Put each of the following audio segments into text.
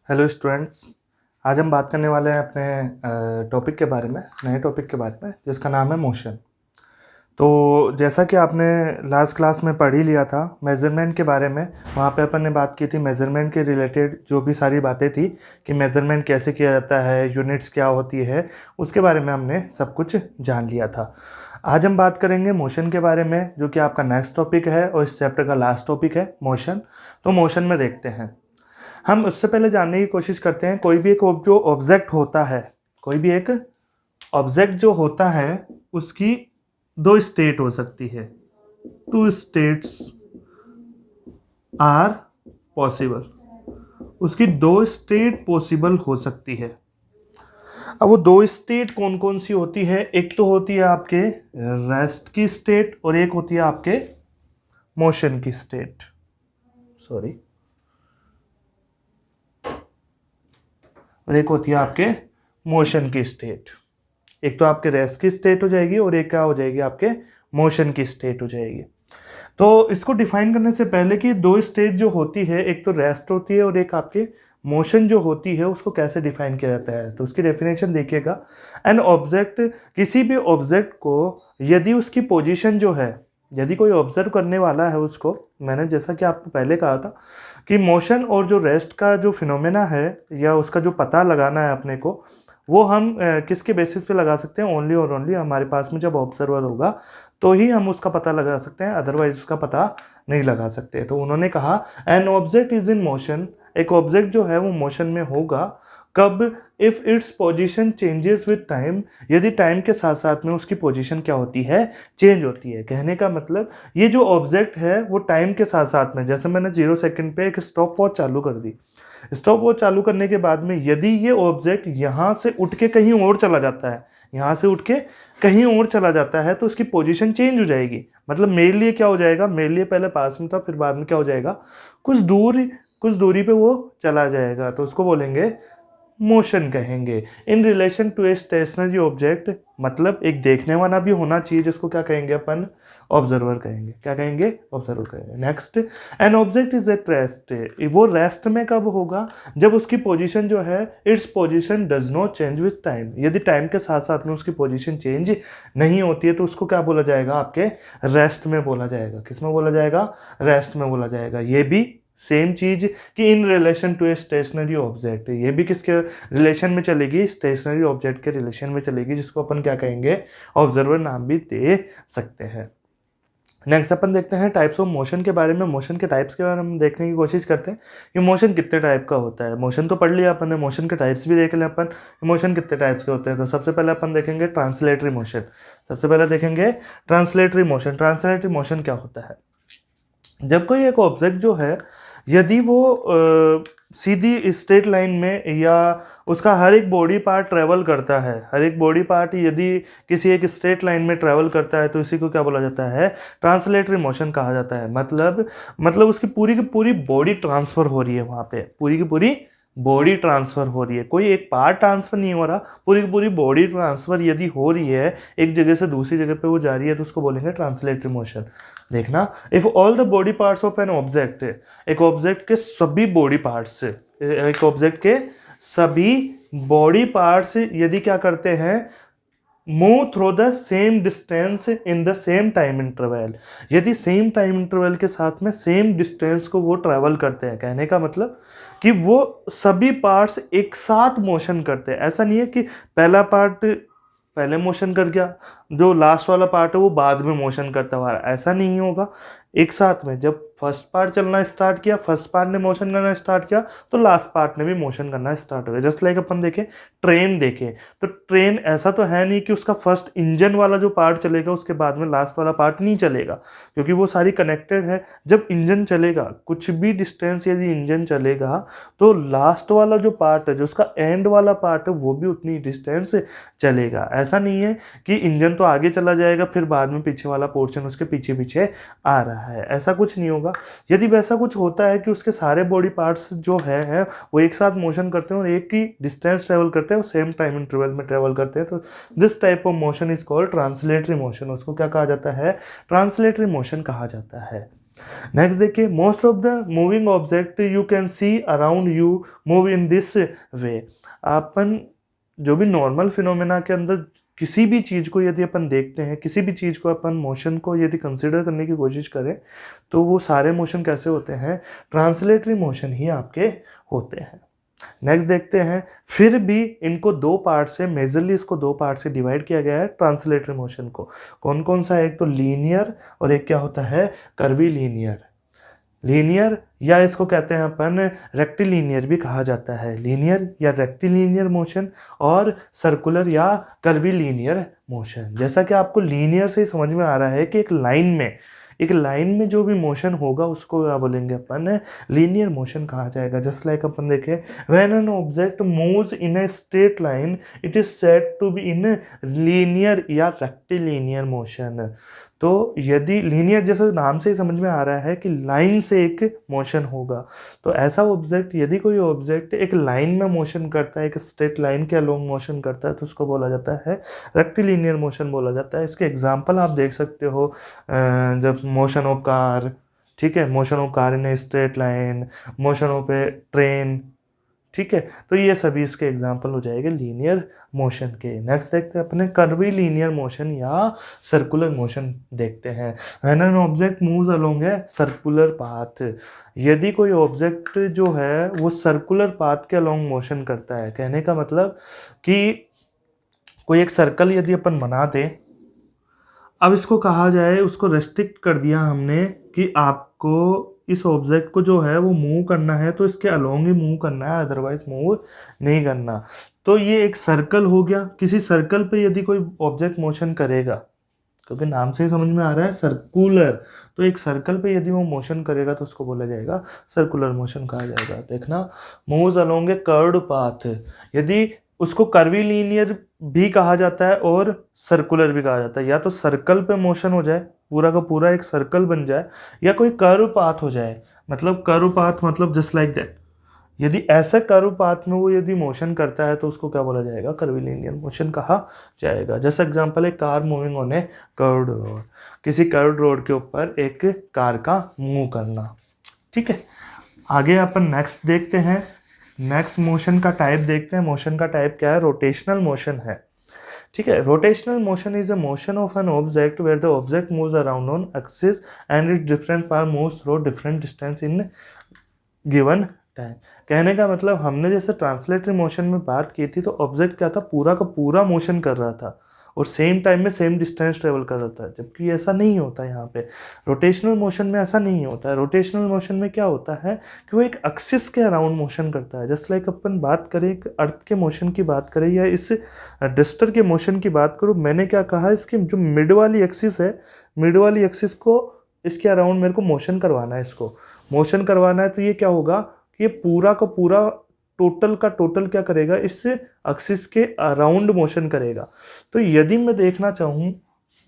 Hello students. आज हम बात करने वाले हैं अपने टॉपिक के बारे में, नए टॉपिक के बारे में, जिसका नाम है मोशन। तो जैसा कि आपने लास्ट क्लास में पढ़ ही लिया था मेज़रमेंट के बारे में, वहाँ पे अपन ने बात की थी मेज़रमेंट के रिलेटेड जो भी सारी बातें थी कि मेज़रमेंट कैसे किया जाता है, यूनिट्स क्या होती है, उसके बारे में हमने सब कुछ जान लिया था। आज हम बात करेंगे मोशन के बारे में, जो कि आपका नेक्स्ट टॉपिक है और इस चैप्टर का लास्ट टॉपिक है मोशन। तो मोशन में देखते हैं। हम उससे पहले जानने की कोशिश करते हैं, कोई भी एक जो ऑब्जेक्ट होता है, कोई भी एक ऑब्जेक्ट जो होता है उसकी दो स्टेट हो सकती है। Two states are possible. उसकी दो स्टेट पॉसिबल हो सकती है। अब वो दो स्टेट कौन कौन सी होती है? एक तो होती है आपके रेस्ट की स्टेट और एक होती है आपके मोशन की स्टेट। सॉरी, और एक होती है आपके मोशन की स्टेट। एक तो आपके रेस्ट की स्टेट हो जाएगी और एक क्या हो जाएगी? आपके मोशन की स्टेट हो जाएगी। तो इसको डिफाइन करने से पहले कि दो स्टेट जो होती है, एक तो रेस्ट होती है और एक आपके मोशन जो होती है, उसको कैसे डिफाइन किया जाता है, तो उसकी डेफिनेशन देखिएगा। एन ऑब्जेक्ट, किसी भी ऑब्जेक्ट को यदि उसकी पोजीशन जो है, यदि कोई ऑब्जर्व करने वाला है उसको, मैंने जैसा कि आपको पहले कहा था कि मोशन और जो रेस्ट का जो फिनोमेना है या उसका जो पता लगाना है अपने को, वो हम किसके बेसिस पे लगा सकते हैं? ओनली और ओनली हमारे पास में जब ऑब्जर्वर होगा तो ही हम उसका पता लगा सकते हैं, अदरवाइज उसका पता नहीं लगा सकते। तो उन्होंने कहा an object is in motion, एक ऑब्जेक्ट जो है वो मोशन में होगा कब? If its position changes with time, यदि टाइम के साथ साथ में उसकी पोजीशन क्या होती है? चेंज होती है। कहने का मतलब ये जो ऑब्जेक्ट है वो टाइम के साथ साथ में, जैसे मैंने 0 सेकंड पे एक स्टॉप वॉच चालू कर दी, स्टॉप वॉच चालू करने के बाद में यदि ये ऑब्जेक्ट यहाँ से उठ के कहीं और चला जाता है, यहाँ से उठ के कहीं और चला जाता है, तो उसकी पोजीशन चेंज हो जाएगी। मतलब मेरे लिए क्या हो जाएगा? मेरे लिए पहले पास में था, फिर बाद में क्या हो जाएगा? कुछ दूरी पे वो चला जाएगा, तो उसको बोलेंगे मोशन कहेंगे। In relation to a stationary object, मतलब एक देखने वाला भी होना चाहिए, जिसको क्या कहेंगे अपन? ऑब्जर्वर कहेंगे। क्या कहेंगे? ऑब्जर्वर कहेंगे। Next, an object is at rest, वो रेस्ट में कब होगा? जब उसकी पोजीशन जो है, its position does not change with time, यदि टाइम के साथ साथ में उसकी पोजीशन चेंज नहीं होती है, तो उसको क्या बोला जाएगा? आपके रेस्ट में बोला जाएगा। किस में बोला जाएगा? रेस्ट में बोला जाएगा। ये भी सेम चीज कि in relation to a stationary object, ये भी किसके रिलेशन में चलेगी? स्टेशनरी ऑब्जेक्ट के रिलेशन में चलेगी, जिसको अपन क्या कहेंगे? ऑब्जर्वर नाम भी दे सकते हैं। नेक्स्ट अपन देखते हैं टाइप्स ऑफ मोशन के बारे में। मोशन के टाइप्स के बारे में देखने की कोशिश करते हैं कि मोशन कितने टाइप का होता है। मोशन तो पढ़ लिया अपन ने, मोशन के टाइप्स भी देख लें अपन, मोशन कितने टाइप्स के होते हैं। तो सबसे पहले अपन देखेंगे ट्रांसलेटरी मोशन। सबसे पहले देखेंगे ट्रांसलेटरी मोशन। ट्रांसलेटरी मोशन क्या होता है? जब कोई एक ऑब्जेक्ट जो है, यदि वो सीधी स्ट्रेट लाइन में या उसका हर एक बॉडी पार्ट ट्रेवल करता है, हर एक बॉडी पार्ट यदि किसी एक स्ट्रेट लाइन में ट्रेवल करता है, तो इसी को क्या बोला जाता है? ट्रांसलेटरी मोशन कहा जाता है। मतलब उसकी पूरी की पूरी बॉडी ट्रांसफर हो रही है, वहाँ पे पूरी की पूरी बॉडी ट्रांसफर हो रही है, कोई एक पार्ट ट्रांसफर नहीं हो रहा, पूरी की पूरी बॉडी ट्रांसफर यदि हो रही है, एक जगह से दूसरी जगह पे वो जा रही है, तो उसको बोलेंगे ट्रांसलेटरी मोशन। देखना, if all the body parts of an object, एक ऑब्जेक्ट के सभी बॉडी पार्ट्स, एक ऑब्जेक्ट के सभी बॉडी पार्ट्स यदि क्या करते हैं? Move through the same distance in the same time interval, यदि सेम टाइम इंटरवल के साथ में सेम डिस्टेंस को वो ट्रैवल करते हैं। कहने का मतलब कि वो सभी पार्ट्स एक साथ मोशन करते हैं। ऐसा नहीं है कि पहला पार्ट पहले मोशन कर गया, जो लास्ट वाला पार्ट है वो बाद में मोशन करता हुआ, ऐसा नहीं होगा। एक साथ में जब फर्स्ट पार्ट चलना स्टार्ट किया, फर्स्ट पार्ट ने मोशन करना स्टार्ट किया, तो लास्ट पार्ट ने भी मोशन करना स्टार्ट हो गया। जस्ट लाइक अपन देखें, ट्रेन देखें, तो ट्रेन ऐसा तो है नहीं कि उसका फर्स्ट इंजन वाला जो पार्ट चलेगा उसके बाद में लास्ट वाला पार्ट नहीं चलेगा, क्योंकि वो सारी कनेक्टेड है। जब इंजन चलेगा, कुछ भी डिस्टेंस यदि इंजन चलेगा, तो लास्ट वाला जो पार्ट है, जो उसका एंड वाला पार्ट है, वो भी उतनी डिस्टेंस चलेगा। ऐसा नहीं है कि इंजन तो आगे चला जाएगा, फिर बाद में पीछे वाला पोर्शन उसके पीछे पीछे आ रहा है, ऐसा कुछ नहीं होगा। यदि वैसा कुछ होता है कि उसके सारे बॉडी पार्ट्स जो है वो एक साथ मोशन करते हैं और एक ही डिस्टेंस ट्रेवल करते हैं, वो सेम टाइम इंटरवल में ट्रेवल करते हैं, तो this type of motion is called translatory motion. उसको क्या कहा जाता है? ट्रांसलेटरी मोशन कहा जाता है। नेक्स्ट देखिए, most of the moving object you can see around you move in this way. अपन जो भी नॉर्मल फिनोमेना के अंदर किसी भी चीज़ को यदि अपन देखते हैं, किसी भी चीज़ को अपन मोशन को यदि कंसिडर करने की कोशिश करें, तो वो सारे मोशन कैसे होते हैं, ट्रांसलेटरी मोशन ही आपके होते हैं। नेक्स्ट देखते हैं, फिर भी इनको दो पार्ट से, मेजरली इसको दो पार्ट से डिवाइड किया गया है ट्रांसलेटरी मोशन को। कौन कौन सा, एक तो लीनियर और एक क्या होता है, कर्वी लीनियर। लीनियर या इसको कहते हैं अपन रेक्टिलीनियर भी कहा जाता है, लीनियर या रेक्टिलीनियर मोशन, और सर्कुलर या कर्वीलीनियर मोशन। जैसा कि आपको लीनियर से समझ में आ रहा है कि एक लाइन में जो भी मोशन होगा उसको क्या बोलेंगे अपन, लीनियर मोशन कहा जाएगा। जस्ट लाइक अपन देखें, when an object moves in a straight line it is said to be in linear या रेक्टिलीनियर मोशन। तो यदि लीनियर, जैसे नाम से ही समझ में आ रहा है कि लाइन से एक मोशन होगा, तो ऐसा ऑब्जेक्ट, यदि कोई ऑब्जेक्ट एक लाइन में मोशन करता है, एक स्ट्रेट लाइन के अलोंग मोशन करता है, तो उसको बोला जाता है रेक्टिलीनियर मोशन बोला जाता है। इसके एग्जांपल आप देख सकते हो, जब मोशन ऑफ कार, ठीक है, motion of car in a straight line, motion of A train, ठीक है, तो ये सभी इसके एग्जाम्पल हो जाएंगे लीनियर मोशन के। नेक्स्ट देखते हैं अपने कर्वी लीनियर मोशन या सर्कुलर मोशन देखते हैं। When an object moves along a circular path, यदि कोई ऑब्जेक्ट जो है वो सर्कुलर पाथ के अलोंग मोशन करता है, कहने का मतलब कि कोई एक सर्कल यदि अपन बना दें, अब इसको कहा जाए, उसको रेस्ट्रिक्ट कर दिया हमने कि आपको इस ऑब्जेक्ट को जो है वो मूव करना है तो इसके अलोंग ही मूव करना है, अदरवाइज मूव नहीं करना। तो ये एक सर्कल हो गया। किसी सर्कल पे यदि कोई ऑब्जेक्ट मोशन करेगा, क्योंकि नाम से ही समझ में आ रहा है सर्कुलर, तो एक सर्कल पे यदि वो मोशन करेगा तो उसको बोला जाएगा सर्कुलर मोशन कहा जाएगा। देखना, मूव्स अलोंग ए कर्व्ड पाथ, यदि उसको कर्वीलीनियर भी कहा जाता है और सर्कुलर भी कहा जाता है। या तो सर्कल पे मोशन हो जाए, पूरा का पूरा एक सर्कल बन जाए, या कोई कर्व पाथ हो जाए। मतलब कर्व पाथ मतलब जस्ट लाइक दैट, यदि ऐसा कर्व पाथ में वो यदि मोशन करता है तो उसको क्या बोला जाएगा, कर्वीलीनियर मोशन कहा जाएगा। जैसा एग्जांपल है, car moving on A curved road, किसी कर्व्ड रोड के ऊपर एक कार का मूव करना, ठीक है। आगे अपन नेक्स्ट देखते हैं, नेक्स्ट मोशन का टाइप देखते हैं। मोशन का टाइप क्या है, रोटेशनल मोशन है, ठीक है। Rotational motion is a motion of an object where the object moves around on axis and it different part moves through different distance in given time. कहने का मतलब, हमने जैसे ट्रांसलेटरी मोशन में बात की थी, तो ऑब्जेक्ट क्या था, पूरा का पूरा मोशन कर रहा था और सेम टाइम में सेम डिस्टेंस ट्रेवल कर रहा था, जबकि ऐसा नहीं होता यहाँ पे। रोटेशनल मोशन में ऐसा नहीं होता है। रोटेशनल मोशन में क्या होता है कि वो एक एक्सिस के अराउंड मोशन करता है। जस्ट लाइक अपन बात करें एक अर्थ के मोशन की बात करें या इस डस्टर के मोशन की बात करूँ, मैंने क्या कहा, इसकी जो मिड वाली एक्सिस है, मिड वाली एक्सिस को इसके अराउंड मेरे को मोशन करवाना है, इसको मोशन करवाना है, तो ये क्या होगा कि ये पूरा का पूरा टोटल का टोटल क्या करेगा, इससे एक्सिस के अराउंड मोशन करेगा। तो यदि मैं देखना चाहूँ,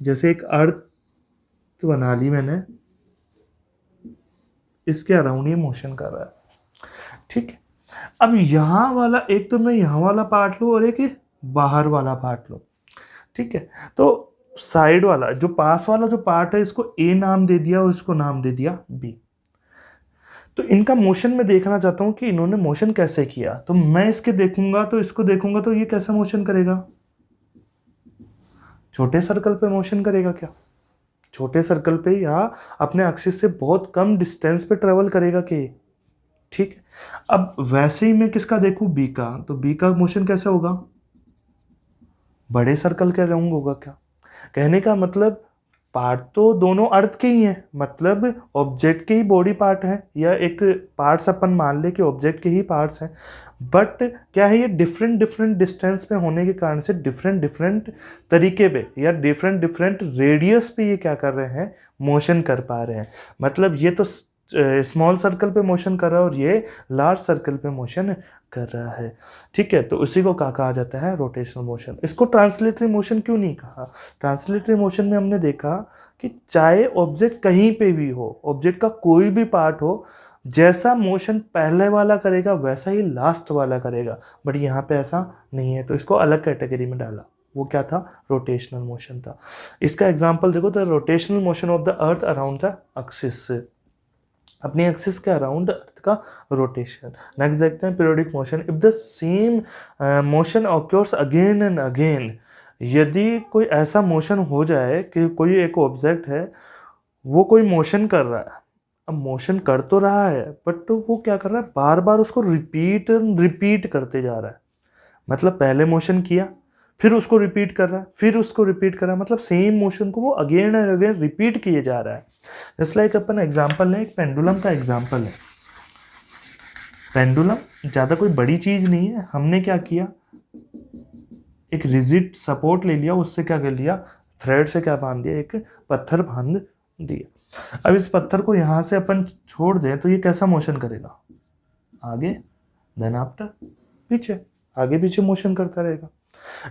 जैसे एक अर्थ बना ली मैंने, इसके अराउंड ये मोशन कर रहा है, ठीक है। अब यहाँ वाला, एक तो मैं यहाँ वाला पार्ट लूँ और एक बाहर वाला पार्ट लूँ, ठीक है। तो साइड वाला जो पास वाला जो पार्ट है, इसको ए नाम दे दिया और इसको नाम दे दिया बी। तो इनका मोशन मैं देखना चाहता हूँ कि इन्होंने मोशन कैसे किया। तो मैं इसके देखूंगा, तो इसको देखूंगा, तो ये कैसा मोशन करेगा, छोटे सर्कल पे मोशन करेगा क्या, छोटे सर्कल पे या अपने एक्सिस से बहुत कम डिस्टेंस पे ट्रेवल करेगा कि, ठीक है। अब वैसे ही मैं किसका देखूं, बी का, तो बी का मोशन कैसे होगा, बड़े सर्कल के अराउंड होगा क्या। कहने का मतलब, पार्ट तो दोनों अर्थ के ही हैं, मतलब ऑब्जेक्ट के ही बॉडी पार्ट हैं, या एक पार्ट्स अपन मान ले कि ऑब्जेक्ट के ही पार्ट्स हैं, बट क्या है, ये डिफरेंट डिफरेंट डिस्टेंस पे होने के कारण से डिफरेंट डिफरेंट तरीके पे या डिफरेंट डिफरेंट रेडियस पे ये क्या कर रहे हैं, मोशन कर पा रहे हैं। मतलब ये तो स्मॉल सर्कल पे मोशन कर रहा है और ये लार्ज सर्कल पे मोशन कर रहा है, ठीक है। तो उसी को क्या कहा जाता है, रोटेशनल मोशन। इसको ट्रांसलेटरी मोशन क्यों नहीं कहा, ट्रांसलेटरी मोशन में हमने देखा कि चाहे ऑब्जेक्ट कहीं पे भी हो, ऑब्जेक्ट का कोई भी पार्ट हो, जैसा मोशन पहले वाला करेगा वैसा ही लास्ट वाला करेगा, बट यहाँ पे ऐसा नहीं है, तो इसको अलग कैटेगरी में डाला। वो क्या था, रोटेशनल मोशन था। इसका एग्जांपल देखो, the rotational motion of the earth around the axis. अपनी एक्सिस के अराउंड अर्थ का रोटेशन। नेक्स्ट देखते हैं periodic motion. If the same motion occurs again and again, यदि कोई ऐसा मोशन हो जाए कि कोई एक ऑब्जेक्ट है वो कोई मोशन कर रहा है, अब मोशन कर तो रहा है बट तो वो क्या कर रहा है, बार बार उसको रिपीट करते जा रहा है। मतलब पहले मोशन किया, फिर उसको रिपीट कर रहा है, फिर उसको रिपीट कर रहा है, मतलब सेम मोशन को वो अगेन एंड अगेन रिपीट किए जा रहा है। जस्ट लाइक अपन एग्जांपल लें, एक पेंडुलम का एग्जांपल है। पेंडुलम ज़्यादा कोई बड़ी चीज़ नहीं है, हमने क्या किया, एक रिजिड सपोर्ट ले लिया, उससे क्या कर लिया, थ्रेड से क्या बांध दिया, एक पत्थर बांध दिया। अब इस पत्थर को यहाँ से अपन छोड़ दें तो ये कैसा मोशन करेगा, आगे देन आफ्टर पीछे, आगे पीछे मोशन करता रहेगा।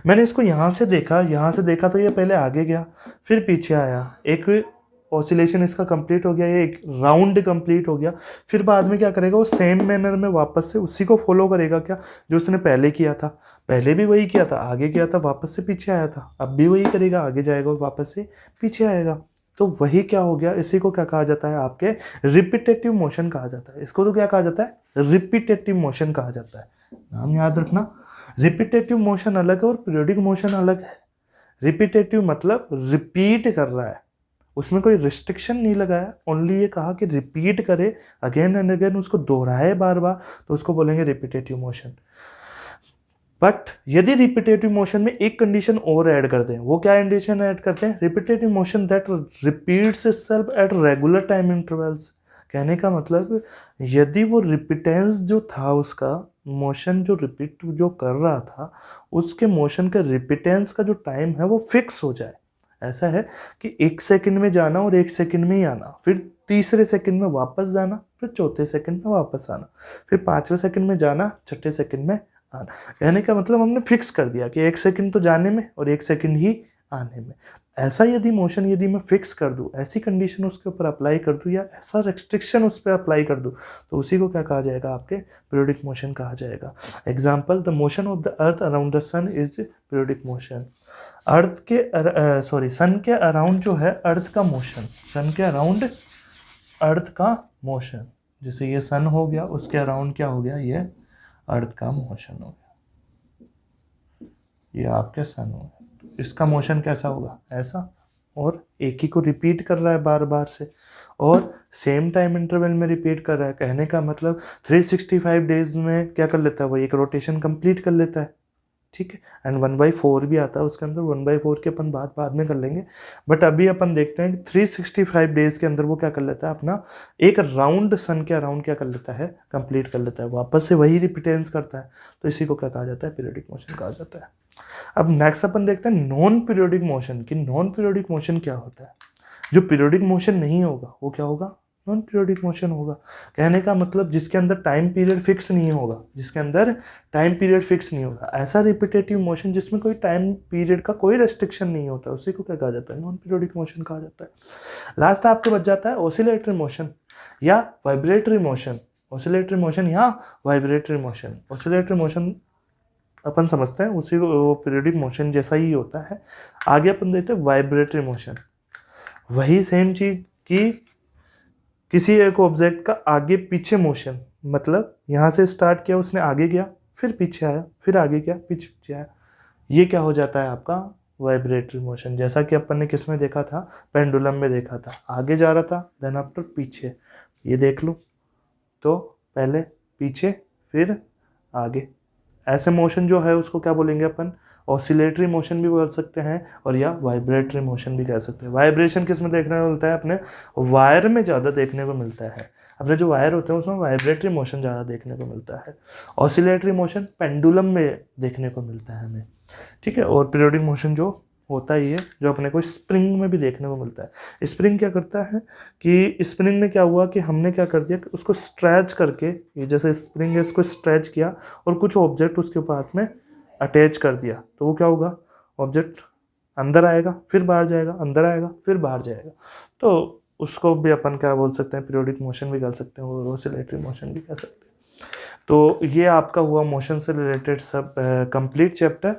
मैंने इसको यहाँ से देखा तो ये पहले आगे गया, फिर पीछे आया, एक ऑसिलेशन इसका कंप्लीट हो गया, ये एक राउंड कंप्लीट हो गया, फिर बाद में क्या करेगा, वो सेम मैनर में वापस से उसी को फॉलो करेगा, क्या जो उसने पहले किया था, पहले भी वही किया था, आगे गया था, वापस से पीछे आया था, अब भी वही करेगा, आगे जाएगा और वापस से पीछे आएगा। तो वही क्या हो गया, इसी को क्या कहा जाता है, आपके रिपीटेटिव मोशन कहा जाता है। इसको तो क्या कहा जाता है, रिपीटेटिव मोशन कहा जाता है। नाम याद रखना, रिपीटेटिव मोशन अलग है और पीरियोडिक मोशन अलग है। रिपीटेटिव मतलब रिपीट कर रहा है, उसमें कोई रिस्ट्रिक्शन नहीं लगाया, ओनली ये कहा कि रिपीट करे, अगेन एंड अगेन उसको दोहराए बार बार, तो उसको बोलेंगे रिपीटेटिव मोशन। बट यदि रिपीटेटिव मोशन में एक कंडीशन और ऐड करते हैं, वो क्या कंडीशन ऐड करते हैं, repetitive motion that repeats itself at regular time intervals. कहने का मतलब यदि वो रिपीटेंस जो था, उसका मोशन जो रिपीट जो कर रहा था, उसके मोशन का रिपीटेंस का जो टाइम है वो फिक्स हो जाए। ऐसा है कि 1 सेकंड में जाना और 1 सेकंड में ही आना, फिर तीसरे सेकंड में वापस जाना, फिर चौथे सेकंड में वापस आना, फिर 5वें सेकंड में जाना, छठे सेकंड में आना। कहने का मतलब हमने फिक्स कर दिया कि 1 सेकंड तो जाने में और 1 सेकंड ही आने में। ऐसा यदि मोशन यदि मैं फिक्स कर दूं, ऐसी कंडीशन उसके ऊपर अप्लाई कर दूं या ऐसा रेस्ट्रिक्शन उस पर अप्लाई कर दूं, तो उसी को क्या कहा जाएगा, आपके पीरियोडिक मोशन कहा जाएगा। Example, the motion of the earth around the sun is periodic motion. Earth के सन के अराउंड जो है अर्थ का मोशन, सन के अराउंड अर्थ का मोशन, जैसे ये सन हो गया, उसके अराउंड क्या हो गया, ये अर्थ का मोशन हो गया, ये आपके सन हो गया। इसका मोशन कैसा होगा, ऐसा, और एक ही को रिपीट कर रहा है बार बार से और सेम टाइम इंटरवल में रिपीट कर रहा है। कहने का मतलब 365 डेज में क्या कर लेता है, वो एक रोटेशन कंप्लीट कर लेता है, ठीक है। एंड 1/4 भी आता है उसके अंदर, 1/4 के अपन बाद में कर लेंगे, बट अभी अपन देखते हैं कि 365 डेज के अंदर वो क्या कर लेता है, अपना एक राउंड सन के अराउंड क्या कर लेता है, कंप्लीट कर लेता है, वापस से वही रिपीटेंस करता है। तो इसी को क्या कहा जाता है, पीरियोडिक मोशन कहा जाता है। अब नेक्स्ट अपन देखते हैं नॉन पीरियोडिक मोशन कि नॉन पीरियोडिक मोशन क्या होता है। जो पीरियोडिक मोशन नहीं होगा वो क्या होगा, नॉन पीरियोडिक मोशन होगा। कहने का मतलब जिसके अंदर टाइम पीरियड फिक्स नहीं होगा, जिसके अंदर टाइम पीरियड फिक्स नहीं होगा, ऐसा रिपीटेटिव मोशन जिसमें कोई टाइम पीरियड का कोई रेस्ट्रिक्शन नहीं होता, उसी को क्या कहा जाता है, नॉन पीरियोडिक मोशन कहा जाता है। लास्ट आपके बच जाता है ऑसिलेटरी मोशन या वाइब्रेटरी मोशन। ऑसिलेटरी मोशन या वाइब्रेटरी मोशन, ऑसिलेटरी मोशन अपन समझते हैं उसी को, वो पीरियोडिक मोशन जैसा ही होता है। आगे अपन देखते हैं वाइब्रेटरी मोशन, वही सेम चीज की किसी एक ऑब्जेक्ट का आगे पीछे मोशन, मतलब यहाँ से स्टार्ट किया उसने, आगे गया, फिर पीछे आया, फिर आगे गया, पीछे आया, ये क्या हो जाता है आपका वाइब्रेटरी मोशन। जैसा कि अपन ने किस में देखा था, पेंडुलम में देखा था, आगे जा रहा था देन आफ्टर पीछे, ये देख लो, तो पहले पीछे फिर आगे, ऐसे मोशन जो है उसको क्या बोलेंगे अपन, ऑसिलेटरी मोशन भी बोल सकते हैं और या वाइब्रेटरी मोशन भी कह सकते हैं। वाइब्रेशन किस में देखने को मिलता है, अपने वायर में ज़्यादा देखने को मिलता है, अपने जो वायर होते हैं उसमें वाइब्रेटरी मोशन ज़्यादा देखने को मिलता है। ऑसिलेटरी मोशन पेंडुलम में देखने को मिलता है हमें, ठीक है। और पीरियोडिक मोशन जो होता ही है, जो अपने को स्प्रिंग में भी देखने को मिलता है। स्प्रिंग क्या करता है कि स्प्रिंग में क्या हुआ कि हमने क्या कर दिया कि उसको स्ट्रेच करके, ये जैसे स्प्रिंग है इसको स्ट्रेच किया और कुछ ऑब्जेक्ट उसके पास में अटैच कर दिया, तो वो क्या होगा, ऑब्जेक्ट अंदर आएगा फिर बाहर जाएगा, अंदर आएगा फिर बाहर जाएगा, तो उसको भी अपन क्या बोल सकते हैं, पीरियोडिक मोशन भी कह सकते हैं और ऑसिलेटरी मोशन भी कह सकते हैं। तो ये आपका हुआ मोशन से रिलेटेड सब कंप्लीट चैप्टर।